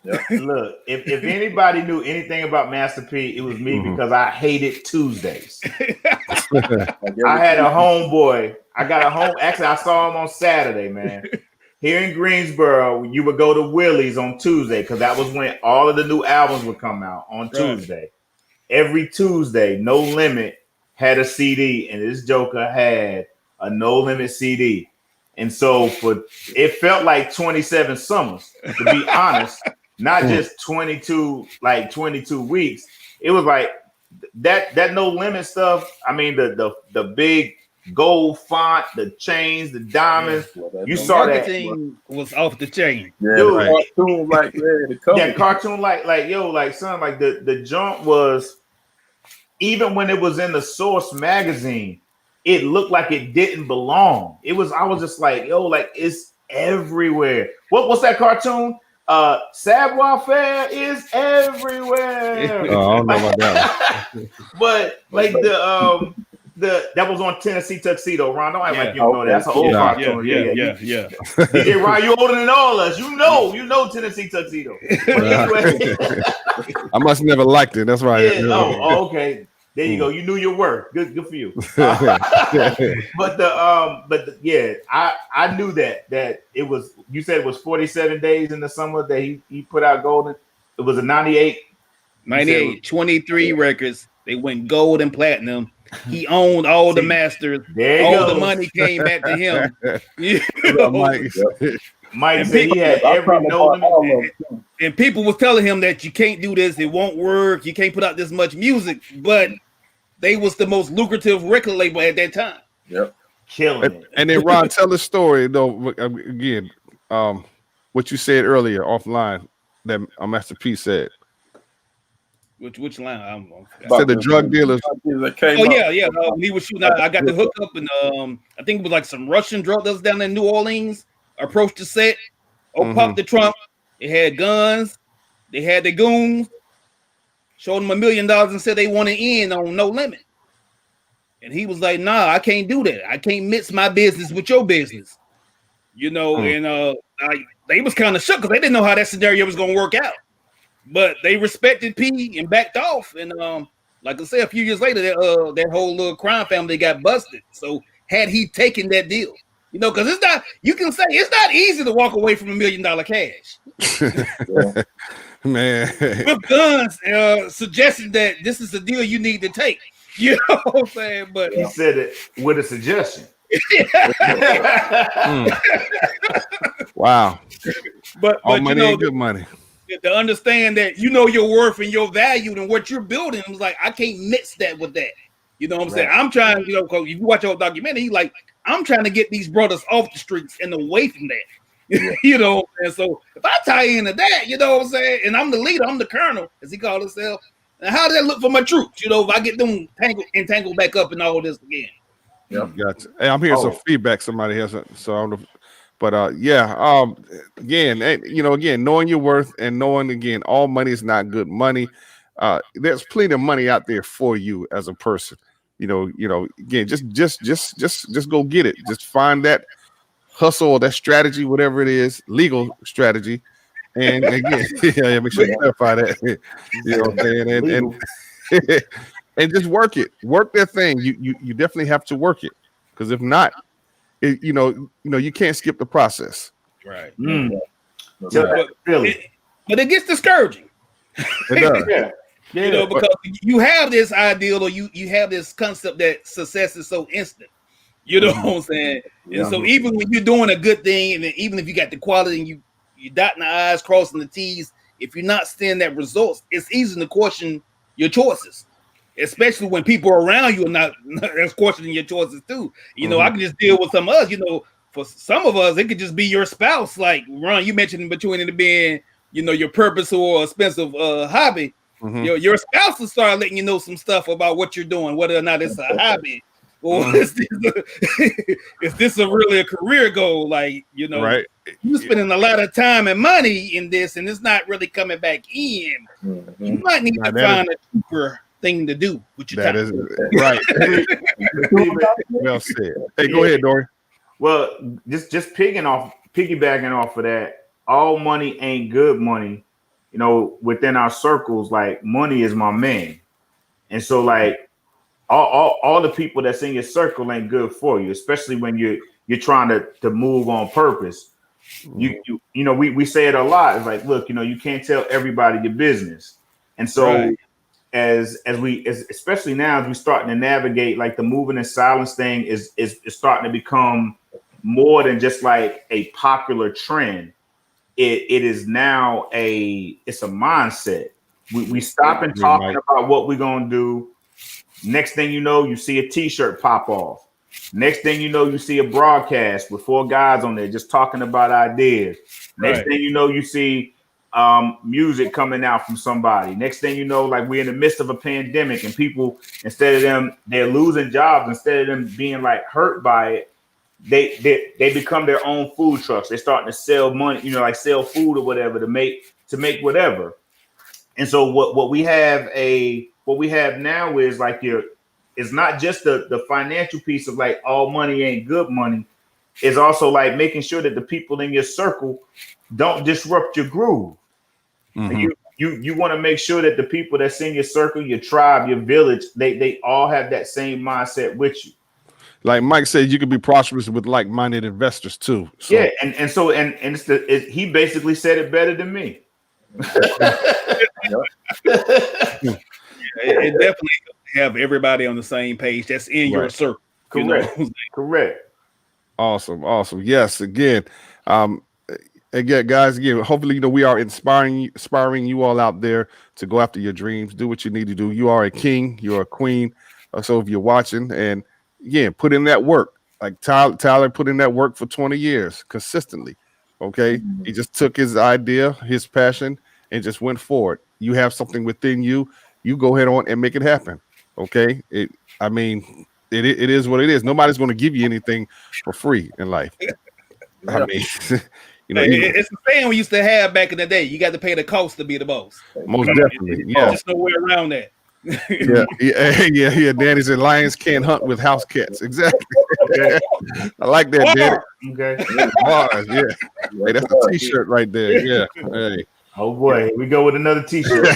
Yeah. Look, if anybody knew anything about Master P, it was me because I hated Tuesdays. I had a homeboy. Actually, I saw him on Saturday, man. Here in Greensboro, you would go to Willie's on Tuesday because that was when all of the new albums would come out on Tuesday. Every Tuesday, No Limit had a CD, and this joker had a No Limit CD. And so it felt like 27 summers, to be honest. Not just 22 weeks. It was like that No Limit stuff. I mean, the big gold font, the chains, the diamonds. You saw that everything was off the chain. Yeah, dude, cartoon like that cartoon the jump was, even when it was in the Source magazine, it looked like it didn't belong. I was just like, yo, like it's everywhere. What's that cartoon? Savoir Faire is everywhere. Oh, I don't know about that. But like that was on Tennessee Tuxedo. Ron, don't act like you don't know that. That's an old cartoon. Yeah. DJ Ron, you older than all us. You know Tennessee Tuxedo. I must never liked it. That's right. Yeah. Oh, okay. There you go. You knew your worth. Good for you. But I knew that it was. You said it was 47 days in the summer that he put out Golden. It was a 98. 98, 23 records. They went gold and platinum. He owned all the masters. All the money came back to him. Mike said he had every No. And people was telling him that you can't do this, it won't work, you can't put out this much music, but they was the most lucrative record label at that time. Yep. Killing it. And then Ron, tell the story though again, what you said earlier offline that Master P said. Which line? I said the drug dealers. Yeah. When he was shooting, I got the hook up, and I think it was like some Russian drug dealers down in New Orleans approached the set, popped the trunk. They had guns, they had the goons, showed them $1 million and said they wanted in on No Limit. And he was like, nah, I can't do that. I can't mix my business with your business. And they was kind of shook because they didn't know how that scenario was gonna work out. But they respected P and backed off. And like I said, a few years later, that whole little crime family got busted. So had he taken that deal, because it's not, you can say it's not easy to walk away from $1 million cash. Man. With guns suggesting that this is the deal you need to take. You know what I'm saying? But he said it with a suggestion. Wow. But all money ain't good money. To understand that your worth and your value and what you're building, was like, I can't mix that with that. You know what I'm saying? I'm trying, because if you watch your documentary, like, I'm trying to get these brothers off the streets and away from that. And so if I tie into that, you know what I'm saying, and I'm the leader, I'm the colonel, as he called himself, and how does that look for my troops? If I get them entangled back up in all this again. Yeah, gotcha. Hey, I'm hearing some feedback. Somebody has so I don't know. But again, knowing your worth and knowing again, all money is not good money. There's plenty of money out there for you as a person. Again, just go get it. Just find that hustle or that strategy, whatever it is, legal strategy. And again, make sure you clarify that. You know what I'm saying? And just work it. Work that thing. You definitely have to work it, because if not, you can't skip the process. Right. Really. But it gets discouraging. It does. Yeah. You know, because you have this ideal or you have this concept that success is so instant. You know what I'm saying? And so even when you're doing a good thing, and even if you got the quality and you dotting the I's, crossing the T's, if you're not seeing that results, it's easy to question your choices. Especially when people around you are not questioning your choices too. You know, I can just deal with some of us, you know, for some of us, it could just be your spouse. Like Ron, you mentioned between it being, you know, your purpose or expensive hobby. Your spouse will start letting you know some stuff about what you're doing, whether or not it's a hobby or is this really a career goal? Like, you know, right. You're spending a lot of time and money in this, and it's not really coming back in. You might need to find a cheaper thing to do with your time. That is right. Well said. Hey, go ahead, Dory. Well, just piggybacking off of that, all money ain't good money. You know, within our circles, like money is my man, and so like all the people that's in your circle ain't good for you, especially when you're trying to move on purpose. You know, we say it a lot. It's like, look, you know, you can't tell everybody your business, and so as especially now as we're starting to navigate, like the moving in silence thing is starting to become more than just like a popular trend. It is now it's a mindset. We stop and talking about what we're gonna do. Next thing you know, you see a t-shirt pop off. Next thing you know, you see a broadcast with 4 guys on there just talking about ideas. Next thing you know, you see music coming out from somebody. Next thing you know, like we're in the midst of a pandemic and people, instead of them, they're losing jobs, instead of them being like hurt by it, they become their own food trucks. They're starting to sell money, you know, like sell food or whatever to make whatever. And so what we have now is like it's not just the financial piece of like all money ain't good money. It's also like making sure that the people in your circle don't disrupt your groove. You want to make sure that the people that's in your circle, your tribe, your village, they all have that same mindset with you. Like Mike said, you can be prosperous with like-minded investors too. So. Yeah, and he basically said it better than me. It definitely have everybody on the same page that's in your circle. Correct. You know? Correct. Awesome. Yes, again, guys, hopefully, you know, we are inspiring you all out there to go after your dreams, do what you need to do. You are a king, you're a queen. So if you're watching, and put in that work. Like Tyler put in that work for 20 years consistently. Okay. He just took his idea, his passion, and just went forward. You have something within you. You go ahead on and make it happen. Okay. It is what it is. Nobody's going to give you anything for free in life. I mean, you know, it's the saying we used to have back in the day. You got to pay the cost to be the boss. Most definitely. Yeah. There's no way around that. yeah. Danny said lions can't hunt with house cats. Exactly. Okay. I like that, Danny. Okay. Bars, yeah. Hey, that's a t-shirt right there. Yeah. Hey. Oh boy, we go with another t-shirt.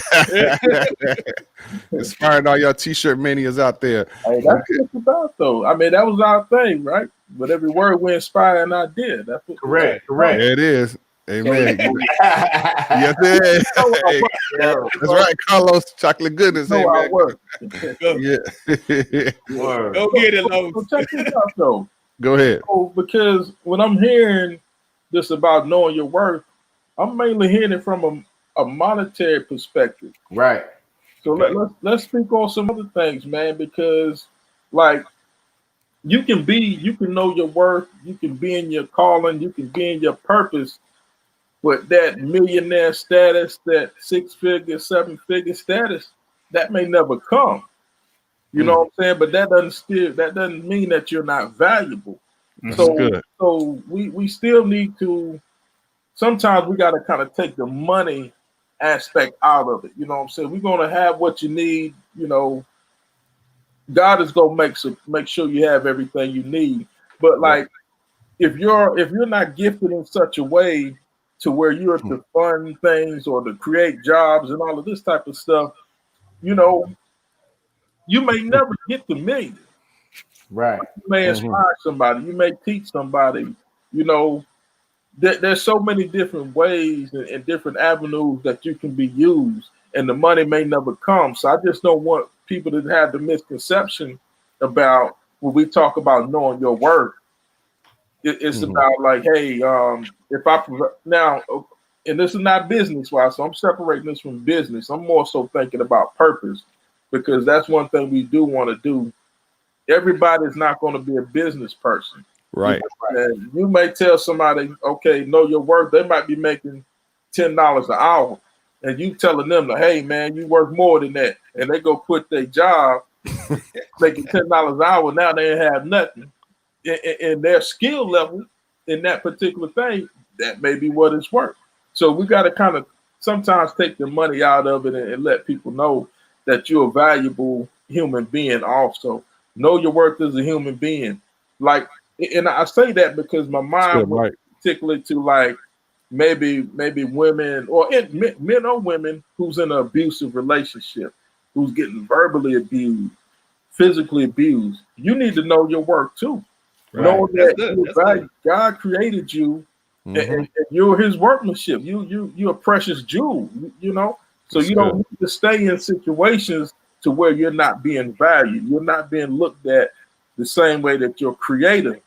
Inspiring all y'all t-shirt manias out there. Hey, that's what it's about, though. I mean, that was our thing, right? But every word we inspire an idea. That's what correct. Yeah, it is. Amen. Yes, it is. Hey, that's right, Carlos. Chocolate goodness. No, I work. Yeah. Go get it, Lowe's. So check this out, though. Go ahead. So, because when I'm hearing this about knowing your worth, I'm mainly hearing it from a monetary perspective. Right. So let's speak on some other things, man, because like you can know your worth, you can be in your calling, you can be in your purpose, but that millionaire status, that 6-figure, 7-figure status, that may never come. You know what I'm saying? But that doesn't mean that you're not valuable. So we still need to, sometimes we got to kind of take the money aspect out of it. You know what I'm saying? We're going to have what you need. You know, God is going to make sure you have everything you need. But like, if you're not gifted in such a way to where you're to fund things or to create jobs and all of this type of stuff, you know, you may never get the million. Right. You may inspire somebody. You may teach somebody. You know, there's so many different ways and different avenues that you can be used. and the money may never come. So I just don't want people to have the misconception about when we talk about knowing your worth. It's about like, hey, if I now, and this is not business wise, so I'm separating this from business. I'm more so thinking about purpose, because that's one thing we do want to do. Everybody's not going to be a business person. Right. And you may tell somebody, okay, know your worth. They might be making $10 an hour, and you telling them, hey man, you work more than that, and they go quit their job, making $10 an hour. Now they have nothing, and their skill level in that particular thing, that may be what it's worth. So we got to kind of sometimes take the money out of it and let people know that you're a valuable human being. Also, know your worth as a human being. Like, and I say that because my mind was particularly to like maybe women or men or women who's in an abusive relationship, who's getting verbally abused, physically abused. You need to know your worth too. Right. Know that God created you, and you're His workmanship. You're a precious jewel. You know, so you don't need to stay in situations to where you're not being valued. You're not being looked at the same way that your Creator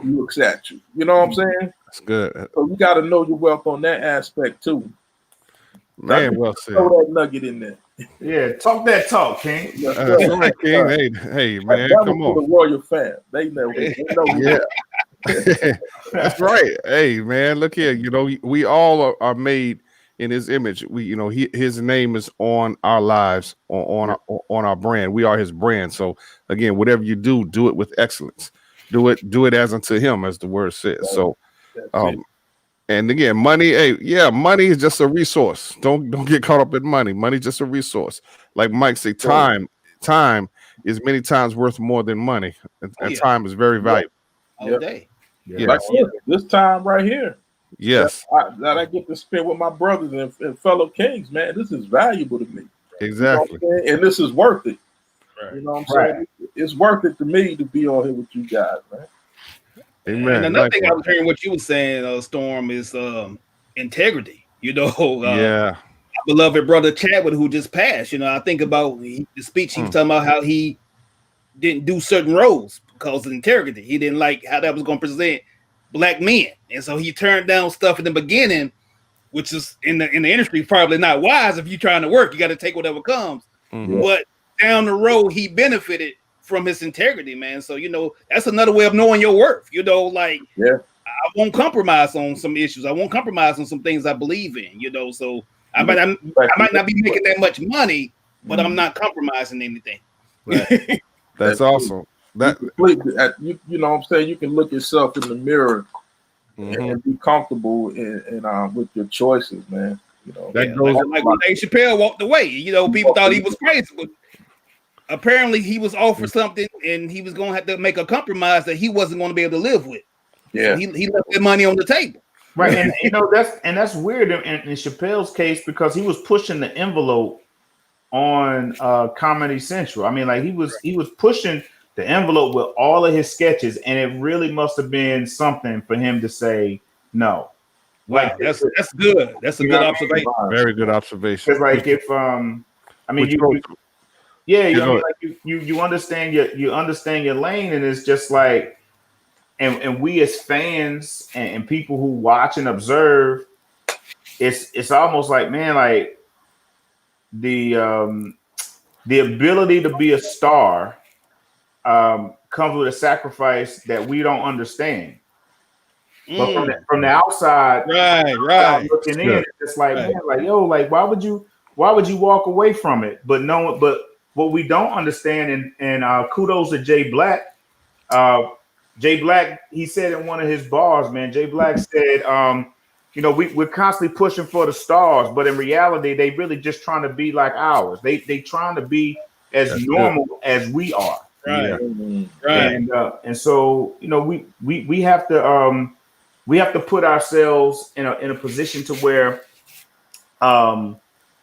looks at you. You know what I'm saying? That's good. So you got to know your wealth on that aspect too. Man, well said. Throw that nugget in there. Yeah, talk that talk, King. That's right, King. Hey, man, come on. The royal fam, they know. Yeah. That's right. Hey, man, look here. You know, we all are made in His image. We, you know, His name is on our lives, on our brand. We are His brand. So again, whatever you do, do it with excellence. Do it as unto Him, as the word says. So, and again, money. Hey, yeah, money is just a resource. Don't get caught up in money. Money's just a resource. Like Mike said, time is many times worth more than money, and time is very valuable. All day. Yes. Like this time right here. Yes. That I get to spend with my brothers and fellow kings, man. This is valuable to me. Exactly. You know, and this is worth it. Right. You know what I'm saying? It's worth it to me to be on here with you guys, man. Amen. And another thing I was hearing what you were saying, Storm, is integrity. You know, yeah. our beloved brother Chadwick, who just passed. You know, I think about the speech he was talking about how he didn't do certain roles because of integrity. He didn't like how that was going to present black men, and so he turned down stuff in the beginning, which is in the industry probably not wise. If you're trying to work, you got to take whatever comes. But down the road, he benefited from his integrity, man. So, you know, that's another way of knowing your worth. You know, like, I won't compromise on some issues. I won't compromise on some things I believe in, you know. So I might not be making that much money, but I'm not compromising anything. Right. That's awesome. That you know what I'm saying? You can look yourself in the mirror and be comfortable in with your choices, man. You know, that goes like when Dave Chappelle walked away. You know, people thought he was crazy, but apparently he was offered something and he was going to have to make a compromise that he wasn't going to be able to live with. Yeah. So he left the money on the table. Right. And you know, that's weird in Chappelle's case, because he was pushing the envelope on Comedy Central. I mean, like he was pushing the envelope with all of his sketches, and it really must have been something for him to say no. Wow, Like that's good. That's a good observation. Very good observation. Because like if I mean you understand your lane, and it's just like, and we as fans and people who watch and observe, it's almost like, man, like the ability to be a star comes with a sacrifice that we don't understand. But from the outside, right, looking in, it's like, man, like, yo, like, why would you walk away from it? But what we don't understand, and kudos to Jay Black. Jay Black, he said in one of his bars, man, Jay Black said, you know, we're constantly pushing for the stars, but in reality, they really just trying to be like ours. They trying to be as normal as we are. Right. And so, you know, we have to put ourselves in a position to where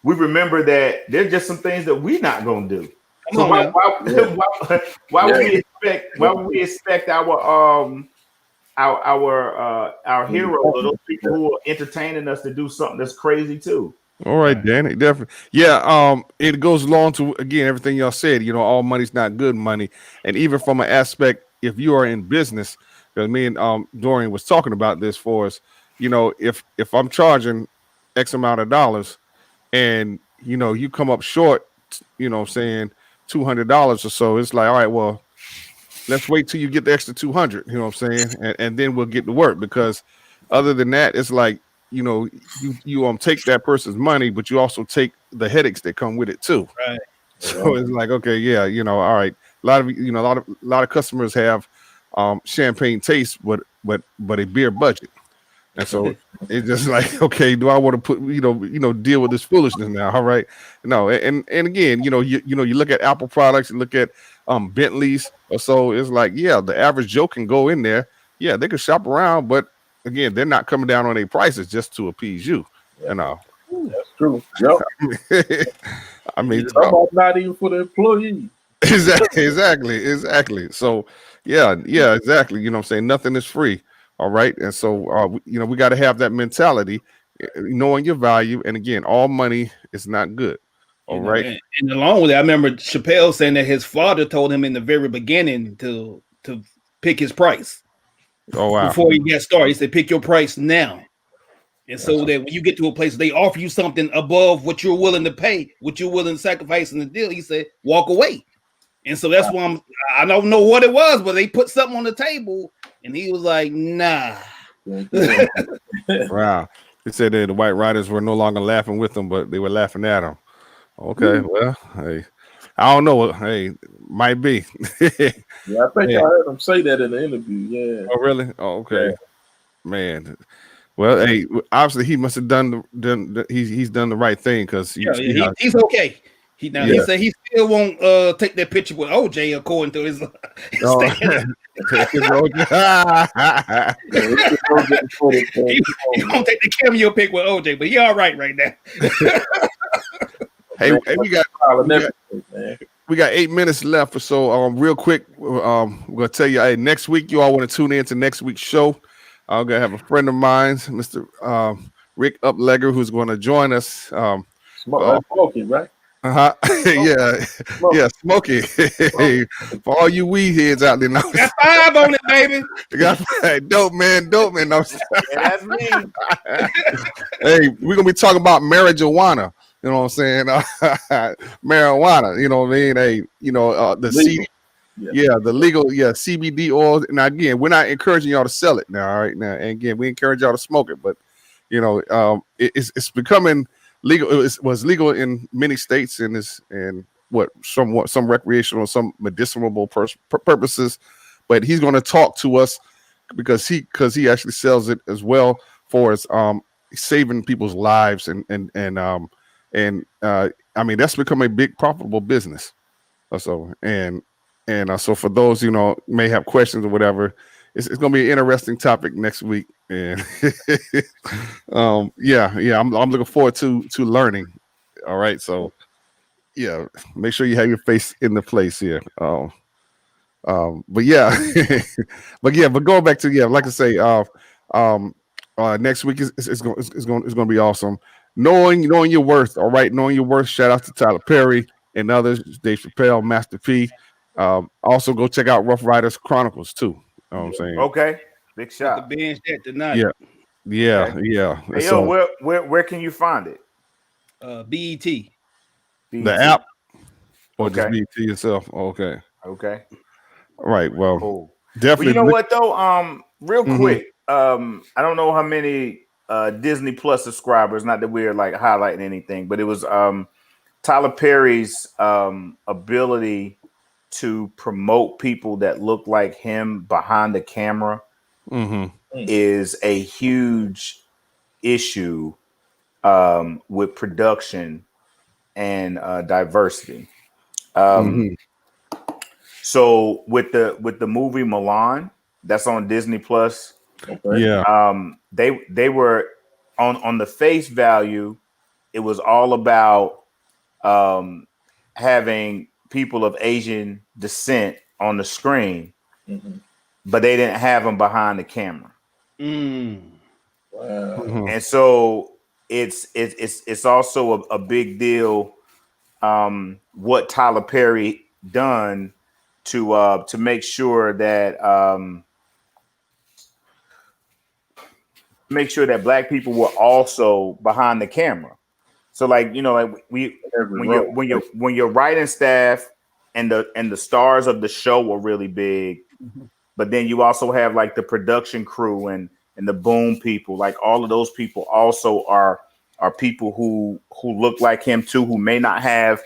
we remember that there's just some things that we're not gonna do. So why would we expect our heroes or those people who are entertaining us to do something that's crazy too? All right, Danny, definitely. Yeah, it goes along to again everything y'all said. You know, all money's not good money, and even from an aspect, if you are in business, because me and Dorian was talking about this for us. You know, if I'm charging X amount of dollars, and you know you come up short, you know, saying $200 or so, it's like, all right, well, let's wait till you get the extra 200. You know what I'm saying, and then we'll get to work because other than that, it's like you know, you take that person's money, but you also take the headaches that come with it too. Right. So it's like, okay, yeah, you know, all right. A lot of you know, a lot of customers have champagne taste, but a beer budget. And so it's just like, okay, do I want to put, deal with this foolishness now? All right. No, and again, you look at Apple products, you look at Bentleys or so, it's like, yeah, the average Joe can go in there. Yeah, they can shop around, but again, they're not coming down on their prices just to appease you. Yeah. You know. That's true. Yep. I mean, not even for the employee. Exactly. So yeah, exactly. You know what I'm saying? Nothing is free. All right. And so we got to have that mentality, knowing your value. And again, all money is not good. All right. And along with it, I remember Chappelle saying that his father told him in the very beginning to pick his price. Oh wow. Before he got started, he said, pick your price now. And so that when you get to a place, they offer you something above what you're willing to pay, what you're willing to sacrifice in the deal. He said, walk away. And so that's why I don't know what it was, but they put something on the table and he was like, nah. Wow. He said that the white riders were no longer laughing with him, but they were laughing at him. Okay. Well, hey, I don't know. Hey, might be. Yeah, I think I heard him say that in the interview. Yeah. Oh, really? Oh, okay. Yeah. Man. Well, hey, obviously he must have he's done the right thing because he's okay. He said he still won't take that picture with OJ according to his. He won't take the cameo pic with OJ, but he all right now. hey, we got 8 minutes left or so. Real quick, we're gonna tell you, hey, next week you all want to tune in to next week's show. I'm gonna have a friend of mine, Mr. Rick Uplegger, who's going to join us. Smokey, right? Yeah, Smokey. For all you weed heads out there, now. Got 5 on it, baby. Dope man. No. That's me. Hey, we're gonna be talking about marijuana. You know what I'm saying? Marijuana. You know what I mean? Hey, the CD. Yeah, the legal, CBD oil. Now again, we're not encouraging y'all to sell it now. All right, now and again, we encourage y'all to smoke it, but it's becoming legal. It was legal in many states, and some recreational, some medicinal purposes. But he's going to talk to us because he actually sells it as well for us, saving people's lives and I mean that's become a big profitable business. So for those may have questions or whatever, it's going to be an interesting topic next week. And I'm looking forward to learning. All right, so yeah, make sure you have your face in the place here. But going back to like I say, next week is going to be awesome. Knowing your worth. All right, knowing your worth. Shout out to Tyler Perry and others, Dave Chappelle, Master P. Also go check out Rough Riders Chronicles too. You know what I'm saying? Okay, big shot. The binge that tonight. Yeah. Hey, so, where can you find it? BET. The app, or just BET itself. Okay. All right. Well, cool. Definitely. Well, you know what though? Real quick. I don't know how many Disney Plus subscribers. Not that we're like highlighting anything, but it was Tyler Perry's ability to promote people that look like him behind the camera is a huge issue with production and diversity. So with the movie Milan that's on Disney Plus, they were on the face value, it was all about having people of Asian descent on the screen, but they didn't have them behind the camera. Wow. And so it's also a big deal. What Tyler Perry done to make sure that black people were also behind the camera. So like, you know, like when your writing staff and the stars of the show are really big, but then you also have like the production crew and the boom people, like all of those people also are people who look like him too, who may not have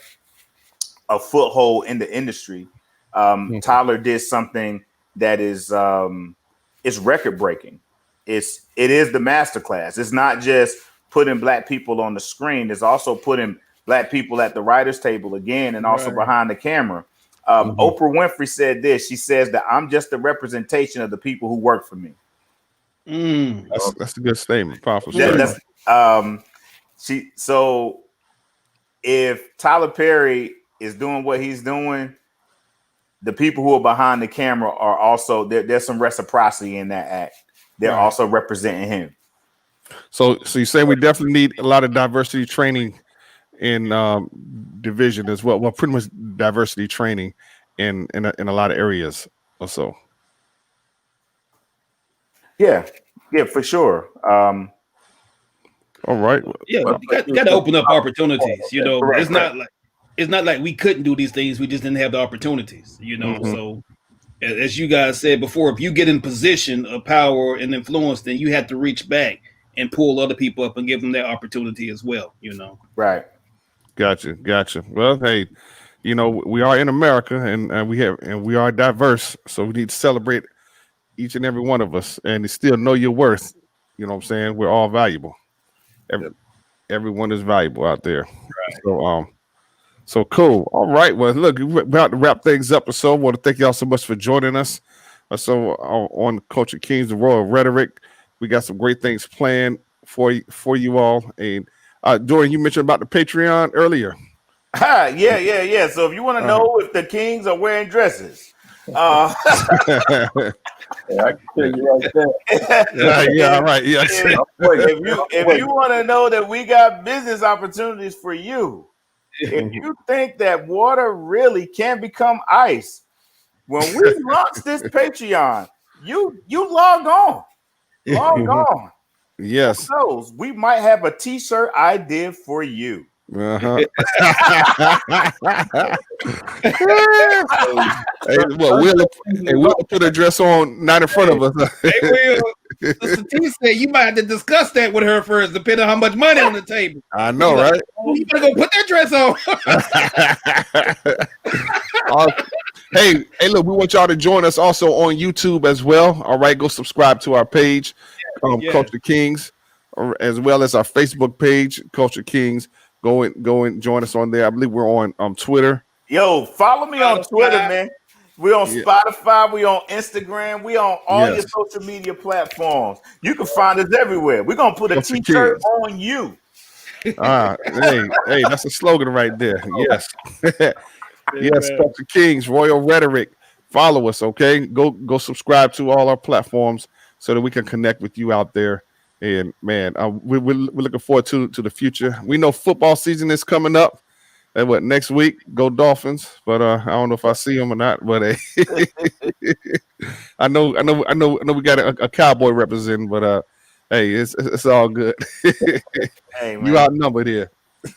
a foothold in the industry. Tyler did something that is record breaking. It is the masterclass. It's not just putting black people on the screen. It's also putting black people at the writer's table again, and also behind the camera. Oprah Winfrey said this. She says that I'm just a representation of the people who work for me. That's a good statement. Powerful statement. So if Tyler Perry is doing what he's doing, the people who are behind the camera are also there's some reciprocity in that act. They're also representing him. So you say we definitely need a lot of diversity training in division as well. Well, pretty much diversity training in a lot of areas also. Yeah, for sure. All right. Yeah, you got to open up opportunities. You know, it's not like we couldn't do these things. We just didn't have the opportunities. You know, so as you guys said before, if you get in position of power and influence, then you have to reach back and pull other people up and give them that opportunity as well. You know, right? Gotcha. Well, hey, you know, we are in America, and we are diverse, so we need to celebrate each and every one of us, and still know your worth. You know what I'm saying? We're all valuable. Everyone is valuable out there. Right. So cool. All right. Well, look, we're about to wrap things up. So I want to thank y'all so much for joining us. On Culture Kings, the Royal Rhetoric, we got some great things planned for you all. And Dorian, you mentioned about the Patreon earlier. Yeah. So if you want to know if the Kings are wearing dresses, I can tell you right there. Yeah, right. Yeah. If you want to know that we got business opportunities for you, if you think that water really can become ice, when we launch this Patreon, you log on. Yes. We might have a T-shirt idea for you. Hey, we'll put a dress on, not in front of us. Hey, Will, Sister T said you might have to discuss that with her first, depending on how much money on the table. I know, right? You better go put that dress on. Hey, look, we want y'all to join us also on YouTube as well. All right, go subscribe to our page, Culture Kings, as well as our Facebook page, Culture Kings. Go and join us on there. I believe we're on Twitter. Yo, follow me on Twitter, man. We're on Spotify. We on Instagram. We on all your social media platforms. You can find us everywhere. We're gonna put a T-shirt on you. Hey, that's a slogan right there. Yes. Yes, Culture Kings, Royal Rhetoric. Follow us, okay? Go subscribe to all our platforms so that we can connect with you out there. And man, we're looking forward to the future. We know football season is coming up. And next week? Go Dolphins! But I don't know if I see them or not. But I know we got a Cowboy representing. But hey, it's all good. Hey, man. You outnumbered here.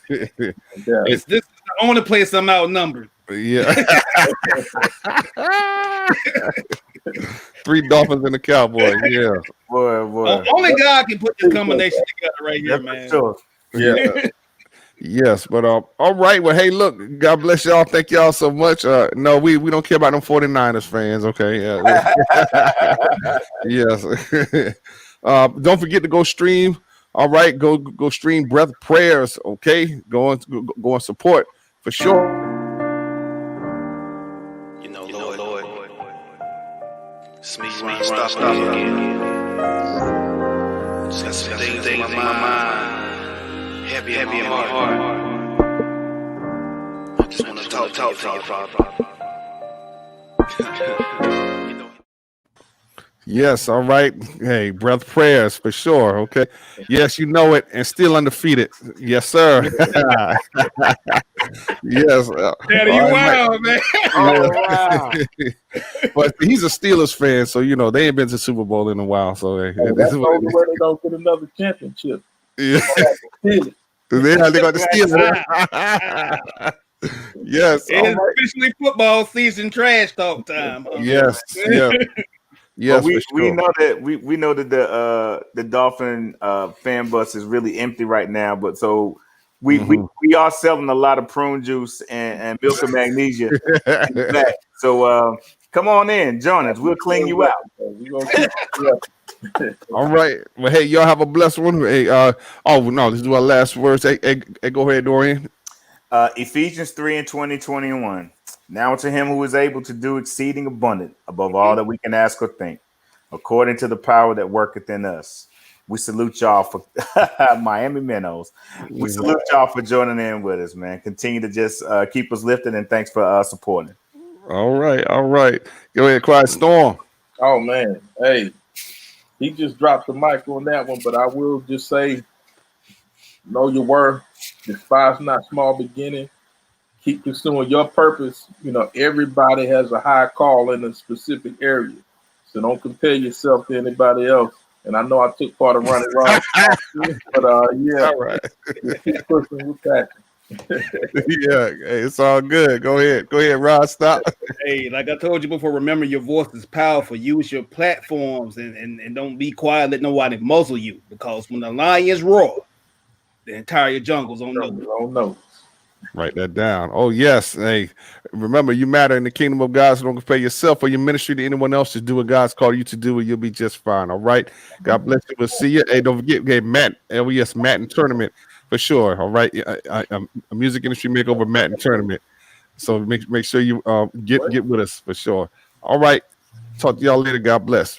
This is the only place I'm outnumbered. Yeah. 3 Dolphins and a Cowboy. Yeah. Boy. Only God can put this combination together right here, man. Sure. Yeah. Yes, but all right. Well, hey, look, God bless y'all. Thank y'all so much. No, we don't care about them 49ers fans, okay? Yes. Don't forget to go stream. All right, go stream Breath Prayers, okay? Go and support for sure. Lord. It's me, stop again. Just got some things in my mind. Heavy in my heart. I just want to talk to you, Father. Yes, all right. Hey, breath prayers for sure. Okay. Yes, you know it, and still undefeated. Yes, sir. Yes. Daddy, you All right, Mike. wild, man. Oh wow. Yeah. But he's a Steelers fan, so you know they ain't been to Super Bowl in a while. So Hey, that's the only way they don't get another championship. yeah, Steelers. they got the Steelers. Yes, all It's right. officially football season trash talk time. Huh? Yes, yeah, yes, Well, for we sure. know that we know that the Dolphin fan bus is really empty right now, but so we are selling a lot of prune juice and milk of magnesia in the back. So come on in, join us. We'll clean you out. We gonna keep All right. Well, hey, y'all have a blessed one. Hey, oh no, let's do our last words. Hey, go ahead, Dorian. Ephesians 3:20-21. Now to him who is able to do exceeding abundant above all that we can ask or think, according to the power that worketh in us. We salute y'all for Miami Minnows. We salute y'all for joining in with us, man. Continue to just keep us lifted, and thanks for supporting. All right, all right. Go ahead, Quiet Storm. Oh man, hey, he just dropped the mic on that one, but I will just say, know your worth, despise not small beginning, keep pursuing your purpose. You know, everybody has a high call in a specific area, so don't compare yourself to anybody else. And I know I took part of running wrong, but yeah, All right. just keep pushing with that. Yeah, hey, it's all good. Go ahead, Rod. Stop. Hey, like I told you before, remember your voice is powerful. Use your platforms and don't be quiet. Let nobody muzzle you, because when the lions roar, the entire jungle's on notice. Don't know. Write that down. Oh yes. Hey, remember you matter in the kingdom of God. So don't compare yourself or your ministry to anyone else. Just do what God's called you to do, and you'll be just fine. All right. God bless you. We'll see you. Hey, don't forget, okay, Matt. Oh yes, Matt and tournament for sure. All right. A music industry makeover, Matt and tournament. So make sure you get with us for sure. All right. Talk to y'all later. God bless.